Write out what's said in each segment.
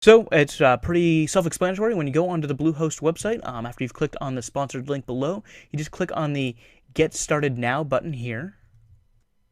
So it's pretty self-explanatory. When you go onto the Bluehost website, after you've clicked on the sponsored link below, you just click on the Get Started Now button here.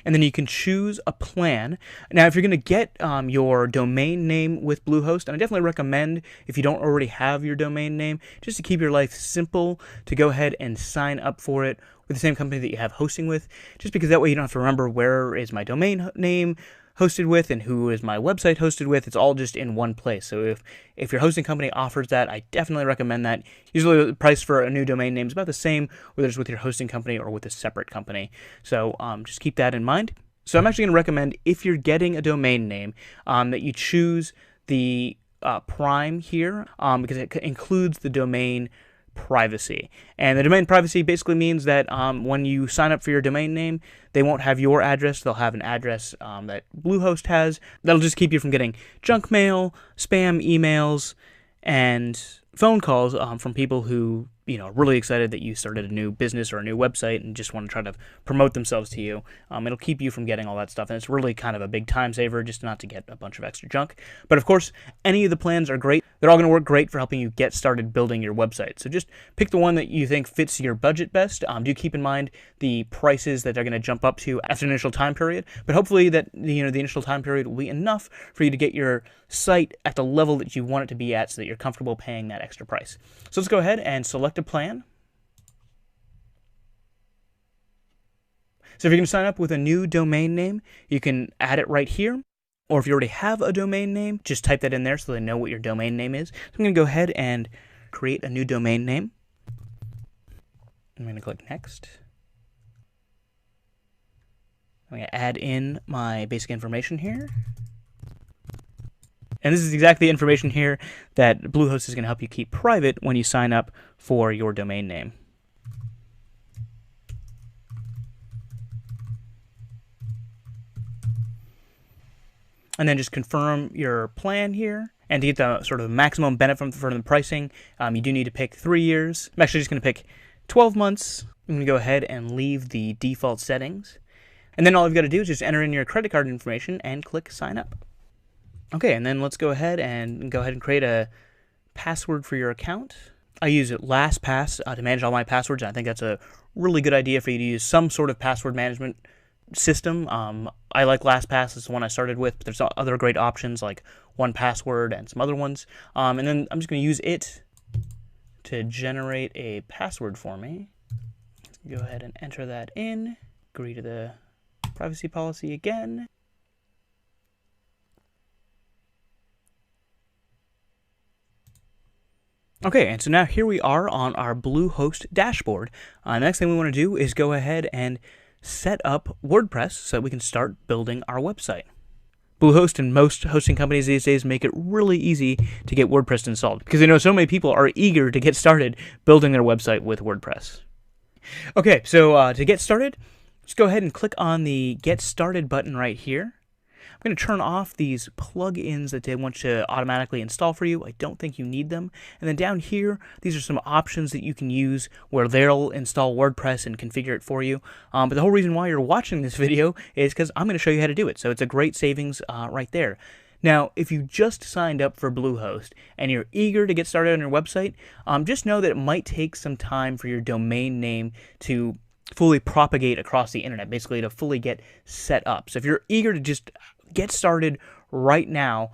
And then you can choose a plan. Now, if you're going to get your domain name with Bluehost, and I definitely recommend, if you don't already have your domain name, just to keep your life simple, to go ahead and sign up for it with the same company that you have hosting with, just because that way you don't have to remember where is my domain name hosted with and who is my website hosted with. It's all just in one place. So if your hosting company offers that, I definitely recommend that. Usually the price for a new domain name is about the same, whether it's with your hosting company or with a separate company. So just keep that in mind. So I'm actually going to recommend, if you're getting a domain name, that you choose the Prime here, because it includes the domain privacy. And the domain privacy basically means that when you sign up for your domain name, they won't have your address. They'll have an address that Bluehost has. That'll just keep you from getting junk mail, spam emails, and phone calls from people who, are really excited that you started a new business or a new website and just want to try to promote themselves to you. It'll keep you from getting all that stuff, and it's really kind of a big time saver just not to get a bunch of extra junk. But of course, any of the plans are great. They're all going to work great for helping you get started building your website. So just pick the one that you think fits your budget best. Do keep in mind the prices that they're going to jump up to after an initial time period, but hopefully that the initial time period will be enough for you to get your site at the level that you want it to be at so that you're comfortable paying that extra price. So let's go ahead and select a plan. So if you're going to sign up with a new domain name, you can add it right here. Or if you already have a domain name, just type that in there so they know what your domain name is. So I'm going to go ahead and create a new domain name. I'm going to click Next. I'm going to add in my basic information here. And this is exactly the information here that Bluehost is going to help you keep private when you sign up for your domain name. And then just confirm your plan here. And to get the sort of maximum benefit from the pricing, you do need to pick 3 years. I'm actually just going to pick 12 months. I'm going to go ahead and leave the default settings. And then all you've got to do is just enter in your credit card information and click Sign Up. Okay, and then let's go ahead and create a password for your account. I use LastPass to manage all my passwords, and I think that's a really good idea for you to use some sort of password management system. I like LastPass. It's the one I started with, but there's other great options like 1Password and some other ones. And then I'm just going to use it to generate a password for me. Go ahead and enter that in. Agree to the privacy policy again. Okay, and so now here we are on our Bluehost dashboard. The next thing we want to do is go ahead and set up WordPress so that we can start building our website. Bluehost and most hosting companies these days make it really easy to get WordPress installed because they know so many people are eager to get started building their website with WordPress. Okay, so to get started, just go ahead and click on the Get Started button right here. I'm going to turn off these plugins that they want to automatically install for you. I don't think you need them. And then down here, these are some options that you can use where they'll install WordPress and configure it for you. But the whole reason why you're watching this video is because I'm going to show you how to do it. So it's a great savings right there. Now, if you just signed up for Bluehost and you're eager to get started on your website, just know that it might take some time for your domain name to fully propagate across the internet, basically to fully get set up. So if you're eager to just get started right now,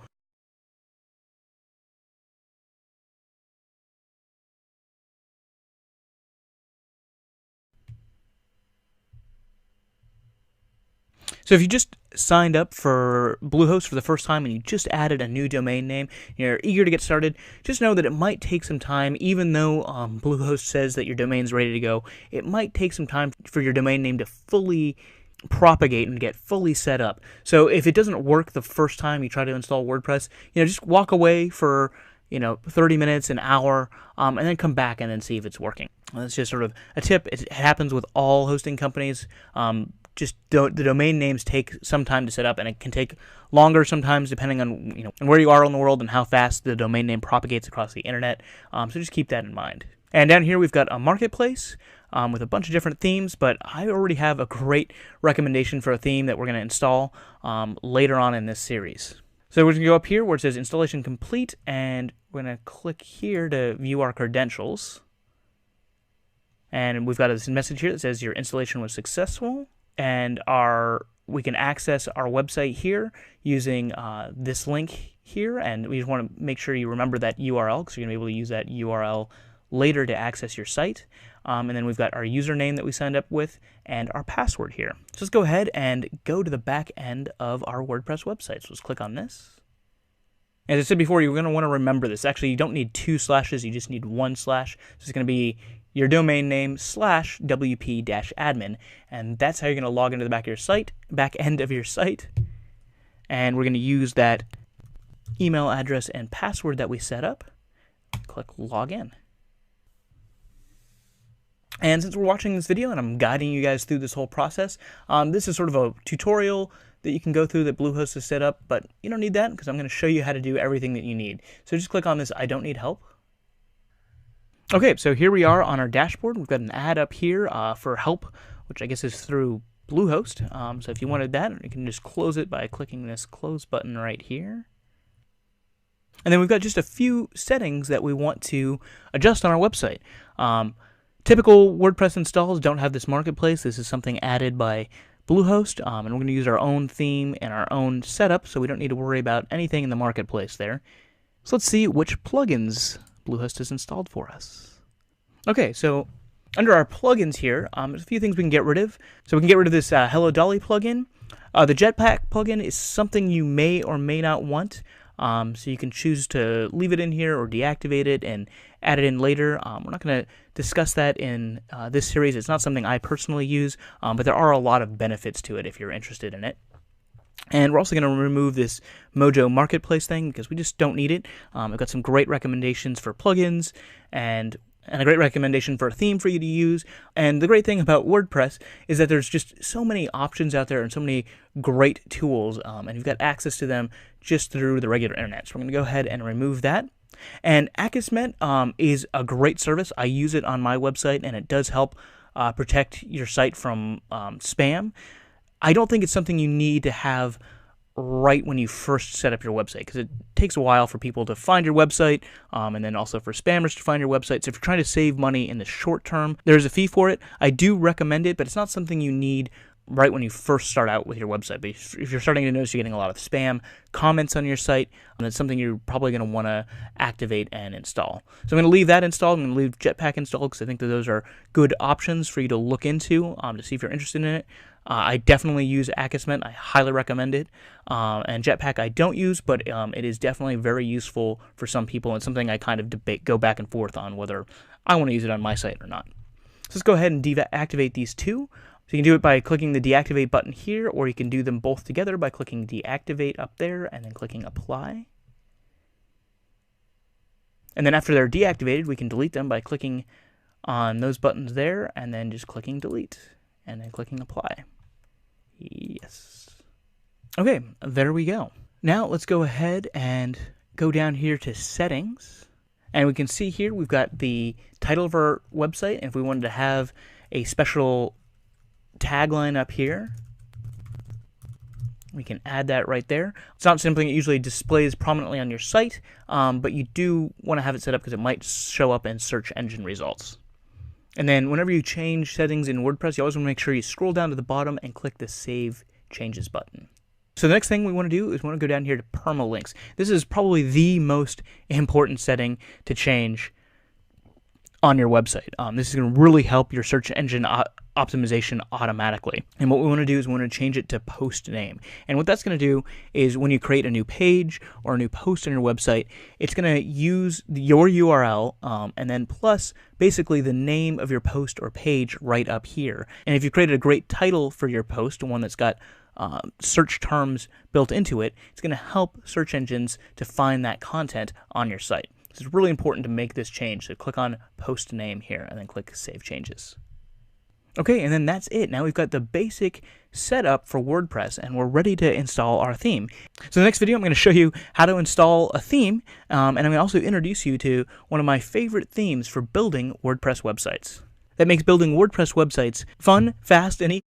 so if you just signed up for Bluehost for the first time and you just added a new domain name, you're eager to get started, just know that it might take some time. Even though Bluehost says that your domain's ready to go, it might take some time for your domain name to fully propagate and get fully set up. So if it doesn't work the first time you try to install WordPress, just walk away for 30 minutes, an hour, and then come back and then see if it's working. That's just sort of a tip. It happens with all hosting companies. The domain names take some time to set up, and it can take longer sometimes depending on where you are in the world and how fast the domain name propagates across the internet. So just keep that in mind. And down here we've got a marketplace with a bunch of different themes, but I already have a great recommendation for a theme that we're going to install later on in this series. So we're going to go up here where it says installation complete, and we're going to click here to view our credentials. And we've got this message here that says your installation was successful, and we can access our website here using this link here, and we just want to make sure you remember that URL because you're going to be able to use that URL later to access your site. And then we've got our username that we signed up with and our password here. So let's go ahead and go to the back end of our WordPress website. So let's click on this. As I said before, you're going to want to remember this. Actually, you don't need 2 slashes, you just need 1 slash. So it's going to be your domain name / wp-admin, and that's how you're going to log into the back end of your site. And we're going to use that email address and password that we set up. Click login. And since we're watching this video and I'm guiding you guys through this whole process, this is sort of a tutorial that you can go through that Bluehost has set up, but you don't need that because I'm going to show you how to do everything that you need. So just click on this I don't need help. Okay, so here we are on our dashboard. We've got an ad up here for help, which I guess is through Bluehost. So if you wanted that, you can just close it by clicking this close button right here. And then we've got just a few settings that we want to adjust on our website. Typical WordPress installs don't have this marketplace. This is something added by Bluehost, and we're going to use our own theme and our own setup, so we don't need to worry about anything in the marketplace there. So let's see which plugins Bluehost has installed for us. Okay, so under our plugins here, there's a few things we can get rid of. So we can get rid of this Hello Dolly plugin. The Jetpack plugin is something you may or may not want. So you can choose to leave it in here or deactivate it and add it in later. We're not going to discuss that in this series. It's not something I personally use, but there are a lot of benefits to it if you're interested in it. And we're also going to remove this Mojo Marketplace thing because we just don't need it. I've got some great recommendations for plugins and a great recommendation for a theme for you to use. And the great thing about WordPress is that there's just so many options out there and so many great tools, and you've got access to them just through the regular internet. So we're going to go ahead and remove that. And Akismet is a great service. I use it on my website, and it does help protect your site from spam. I don't think it's something you need to have right when you first set up your website because it takes a while for people to find your website and then also for spammers to find your website. So if you're trying to save money in the short term, there's a fee for it. I do recommend it, but it's not something you need right when you first start out with your website. But if you're starting to notice you're getting a lot of spam comments on your site, that's something you're probably going to want to activate and install. So I'm going to leave that installed. I'm going to leave Jetpack installed because I think that those are good options for you to look into to see if you're interested in it. I definitely use Akismet. I highly recommend it. And Jetpack I don't use, but it is definitely very useful for some people and something I kind of go back and forth on whether I want to use it on my site or not. So let's go ahead and deactivate these two. So you can do it by clicking the deactivate button here, or you can do them both together by clicking deactivate up there and then clicking apply. And then after they're deactivated, we can delete them by clicking on those buttons there and then just clicking delete and then clicking apply. Yes. Okay, there we go. Now let's go ahead and go down here to settings. And we can see here we've got the title of our website. And if we wanted to have a special tagline up here, we can add that right there. It's not something that usually displays prominently on your site, but you do want to have it set up because it might show up in search engine results. And then whenever you change settings in WordPress, you always want to make sure you scroll down to the bottom and click the Save Changes button. So the next thing we want to do is we want to go down here to permalinks. This is probably the most important setting to change on your website. This is going to really help your search engine optimization automatically. And what we want to do is we want to change it to post name. And what that's going to do is when you create a new page or a new post on your website, it's going to use your URL and then plus basically the name of your post or page right up here. And if you created a great title for your post, one that's got search terms built into it, it's going to help search engines to find that content on your site. So it's really important to make this change. So click on post name here and then click Save Changes. Okay, and then that's it. Now we've got the basic setup for WordPress and we're ready to install our theme. So in the next video, I'm going to show you how to install a theme, and I'm going to also introduce you to one of my favorite themes for building WordPress websites. That makes building WordPress websites fun, fast, and easy.